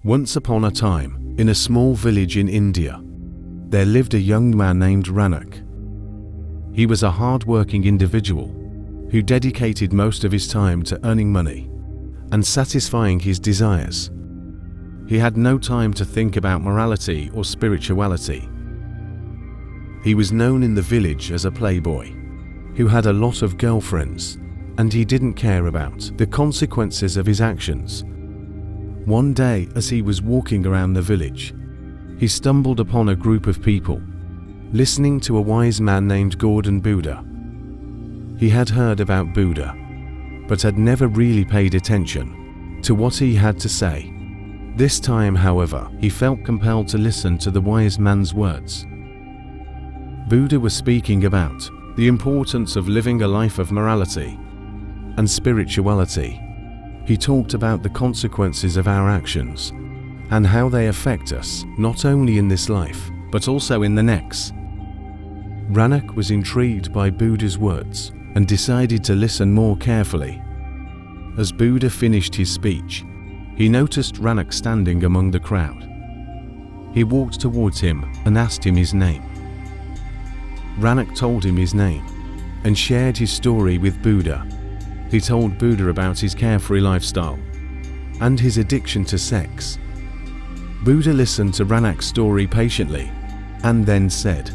Once upon a time, in a small village in India, there lived a young man named Ranak. He was a hard-working individual who dedicated most of his time to earning money and satisfying his desires. He had no time to think about morality or spirituality. He was known in the village as a playboy who had a lot of girlfriends, and he didn't care about the consequences of his actions. One day, as he was walking around the village, he stumbled upon a group of people listening to a wise man named Gautam Buddha. He had heard about Buddha, but had never really paid attention to what he had to say. This time, however, he felt compelled to listen to the wise man's words. Buddha was speaking about the importance of living a life of morality and spirituality. He talked about the consequences of our actions and how they affect us not only in this life, but also in the next. Ranak was intrigued by Buddha's words and decided to listen more carefully. As Buddha finished his speech, he noticed Ranak standing among the crowd. He walked towards him and asked him his name. Ranak told him his name and shared his story with Buddha. He told Buddha about his carefree lifestyle and his addiction to sex. Buddha listened to Ranak's story patiently and then said,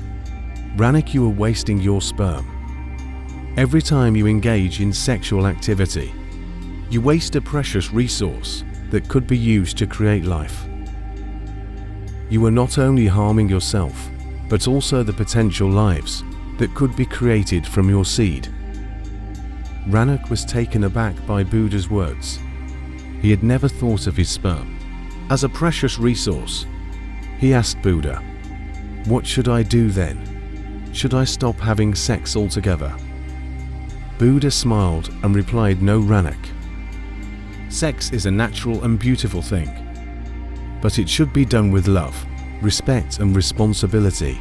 "Ranak, you are wasting your sperm. Every time you engage in sexual activity, you waste a precious resource that could be used to create life. You are not only harming yourself, but also the potential lives that could be created from your seed." Ranak was taken aback by Buddha's words. He had never thought of his sperm as a precious resource. He asked Buddha, "What should I do then? Should I stop having sex altogether?" Buddha smiled and replied, "No, Ranak. Sex is a natural and beautiful thing, but it should be done with love, respect and responsibility.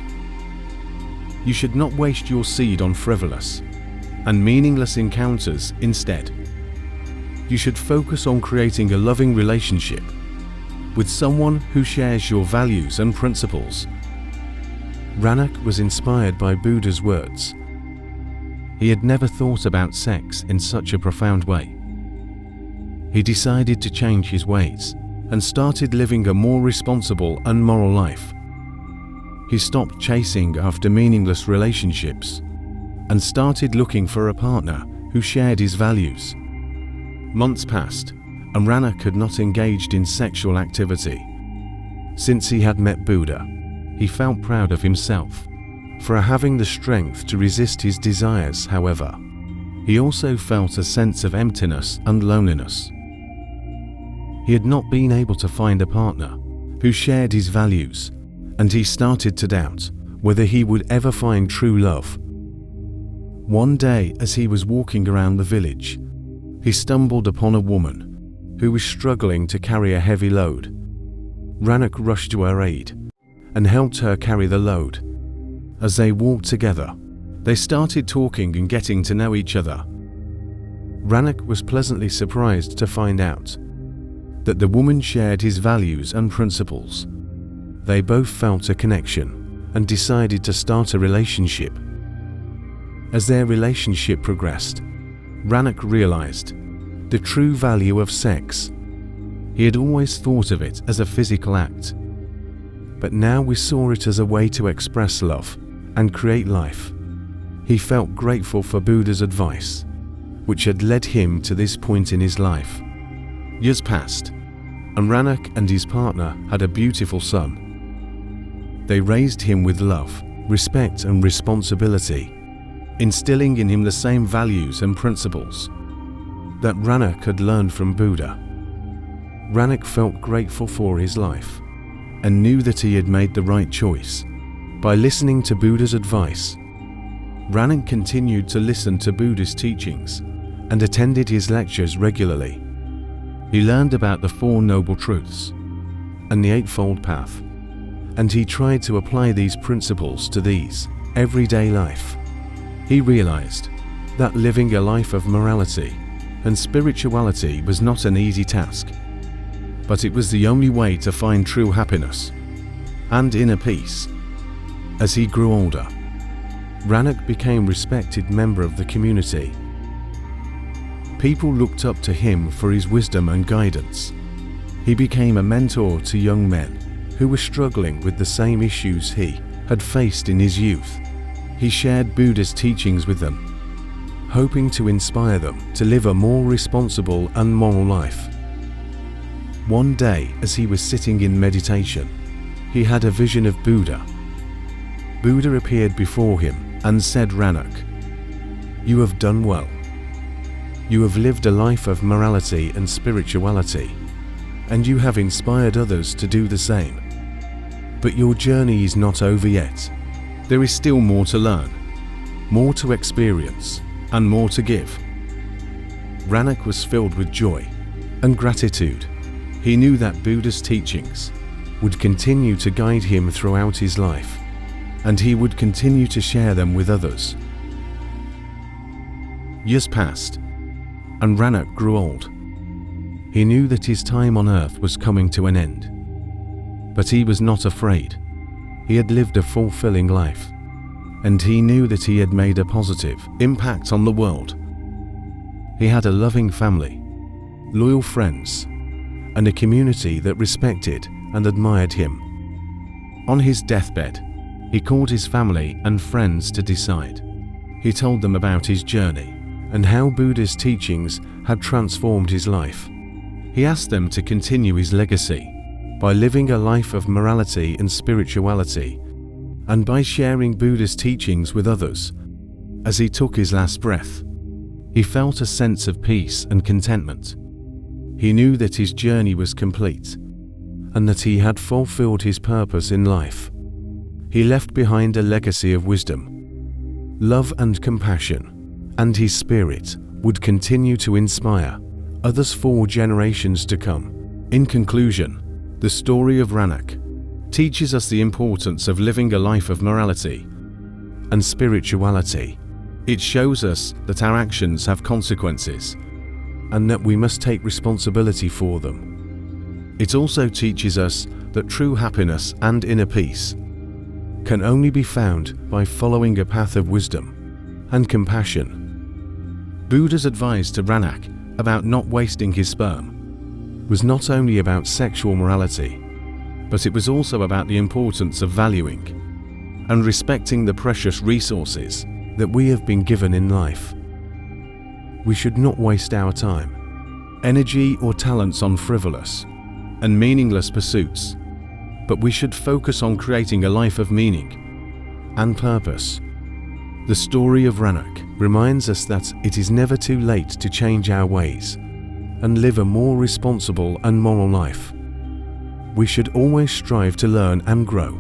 You should not waste your seed on frivolous and meaningless encounters. Instead, you should focus on creating a loving relationship with someone who shares your values and principles." Ranak was inspired by Buddha's words. He had never thought about sex in such a profound way. He decided to change his ways and started living a more responsible and moral life. He stopped chasing after meaningless relationships and started looking for a partner who shared his values. Months passed, and Ranak had not engaged in sexual activity. Since he had met Buddha, he felt proud of himself for having the strength to resist his desires. However, he also felt a sense of emptiness and loneliness. He had not been able to find a partner who shared his values, and he started to doubt whether he would ever find true love. One day, as he was walking around the village, he stumbled upon a woman who was struggling to carry a heavy load. Ranak rushed to her aid and helped her carry the load. As they walked together, they started talking and getting to know each other. Ranak was pleasantly surprised to find out that the woman shared his values and principles. They both felt a connection and decided to start a relationship. As their relationship progressed, Ranak realized the true value of sex. He had always thought of it as a physical act, but now we saw it as a way to express love and create life. He felt grateful for Buddha's advice, which had led him to this point in his life. Years passed, and Ranak and his partner had a beautiful son. They raised him with love, respect and responsibility, instilling in him the same values and principles that Ranak had learned from Buddha. Ranak felt grateful for his life and knew that he had made the right choice by listening to Buddha's advice. Ranak continued to listen to Buddha's teachings and attended his lectures regularly. He learned about the Four Noble Truths and the Eightfold Path, and he tried to apply these principles to his everyday life. He realized that living a life of morality and spirituality was not an easy task. but it was the only way to find true happiness and inner peace. As he grew older, Ranak became a respected member of the community. People looked up to him for his wisdom and guidance. He became a mentor to young men who were struggling with the same issues he had faced in his youth. He shared Buddha's teachings with them, hoping to inspire them to live a more responsible and moral life. One day, as he was sitting in meditation, he had a vision of Buddha. Buddha appeared before him and said, "Ranak, you have done well. You have lived a life of morality and spirituality, and you have inspired others to do the same. But your journey is not over yet. There is still more to learn, more to experience, and more to give." Ranak was filled with joy and gratitude. He knew that Buddha's teachings would continue to guide him throughout his life, and he would continue to share them with others. Years passed, and Ranak grew old. He knew that his time on earth was coming to an end. But he was not afraid. He had lived a fulfilling life, and he knew that he had made a positive impact on the world. He had a loving family, loyal friends, and a community that respected and admired him. On his deathbed, he called his family and friends to decide. He told them about his journey and how Buddha's teachings had transformed his life. He asked them to continue his legacy by living a life of morality and spirituality, and by sharing Buddha's teachings with others. As he took his last breath, he felt a sense of peace and contentment. He knew that his journey was complete, and that he had fulfilled his purpose in life. He left behind a legacy of wisdom, love and compassion, and his spirit would continue to inspire others for generations to come. In conclusion, the story of Ranak teaches us the importance of living a life of morality and spirituality. It shows us that our actions have consequences and that we must take responsibility for them. It also teaches us that true happiness and inner peace can only be found by following a path of wisdom and compassion. Buddha's advice to Ranak about not wasting his sperm was not only about sexual morality, but it was also about the importance of valuing and respecting the precious resources that we have been given in life. We should not waste our time, energy, or talents on frivolous and meaningless pursuits, but we should focus on creating a life of meaning and purpose. The story of Ranak reminds us that it is never too late to change our ways and live a more responsible and moral life. We should always strive to learn and grow,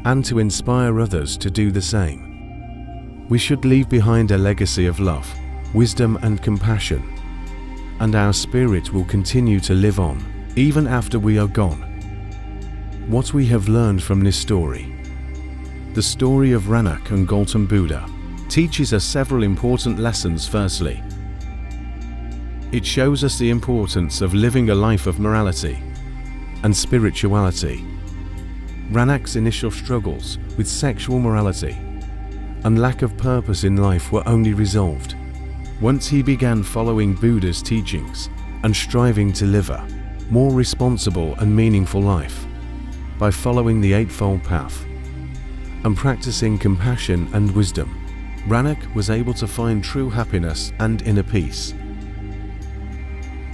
and to inspire others to do the same. We should leave behind a legacy of love, wisdom, and compassion, and our spirit will continue to live on, even after we are gone. What we have learned from this story. The story of Ranak and Gautam Buddha teaches us several important lessons. Firstly, it shows us the importance of living a life of morality and spirituality. Ranak's initial struggles with sexual morality and lack of purpose in life were only resolved once he began following Buddha's teachings and striving to live a more responsible and meaningful life. By following the Eightfold Path and practicing compassion and wisdom, Ranak was able to find true happiness and inner peace.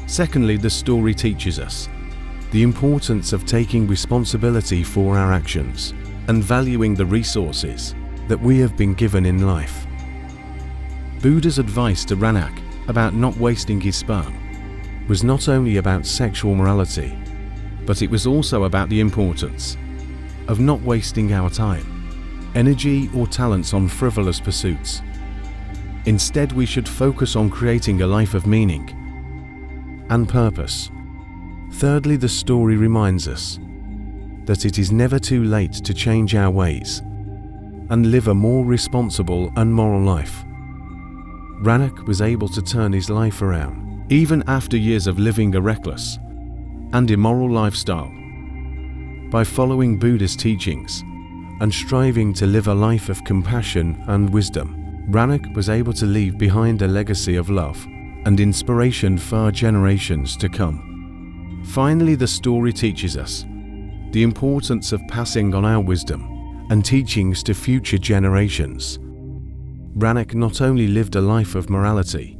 Secondly, the story teaches us the importance of taking responsibility for our actions and valuing the resources that we have been given in life. Buddha's advice to Ranak about not wasting his sperm was not only about sexual morality, but it was also about the importance of not wasting our time, energy, or talents on frivolous pursuits. Instead, we should focus on creating a life of meaning and purpose. Thirdly, the story reminds us that it is never too late to change our ways and live a more responsible and moral life. Ranak was able to turn his life around, even after years of living a reckless and immoral lifestyle. By following Buddha's teachings and striving to live a life of compassion and wisdom, Ranok was able to leave behind a legacy of love and inspiration for generations to come. Finally, the story teaches us the importance of passing on our wisdom and teachings to future generations. Ranok not only lived a life of morality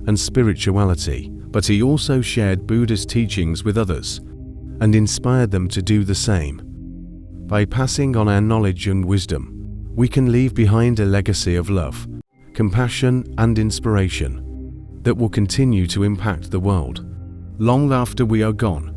and spirituality, but he also shared Buddha's teachings with others and inspired them to do the same. By passing on our knowledge and wisdom, we can leave behind a legacy of love, compassion, and inspiration that will continue to impact the world long after we are gone.